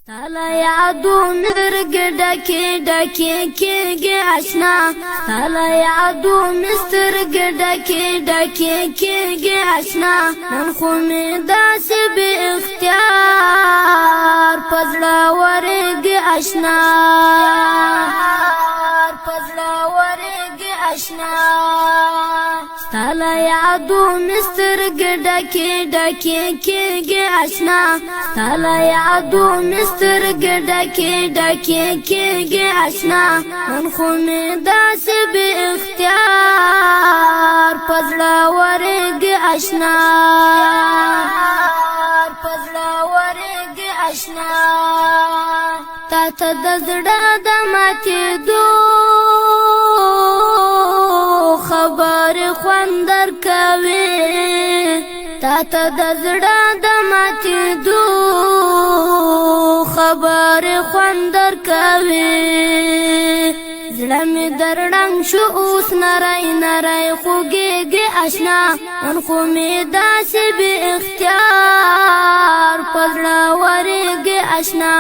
تالا یادو مرگ ڈکی ڈکی کیگی اشنا تالا یادو مسترگ ڈکی ڈکی کیگی اشنا نن خومی داسی بی اختیار پزڑا ورگ اشنا پزڑا ورگ اشنا تالا یادو مسترگ ڈکی ڈکی کیگی اشنا تالا یادو مسترگ ڈکی ڈکی کیگی اشنا من خومی داسی بی اختیار پزڑا ورگ اشنا پزڑا ورگ اشنا تا تا دزڑا دماتی دو خبر خوندر کوي تا تا دزڑا دماتی دو خبر خوندر کوي زړه می درړنګ شو اوس نری نری خوږیږي اشنا نن خو می داسې بې اختیار په زړه ورېږي اشنا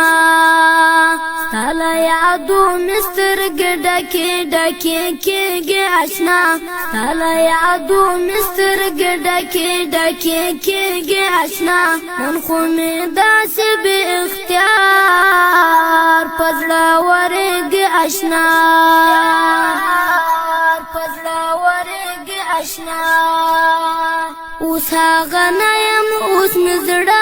ستا له یادو مې سترګې ډکې ډکې کېږي اشنا ستا له یادو مې سترګې ډکې ډکې کېږي اشنا نن خو می داسې بې اختیار په زړه ورېږي اشنا پزړه ورګ اشنا اوس هغه نه یم اوس مې زړه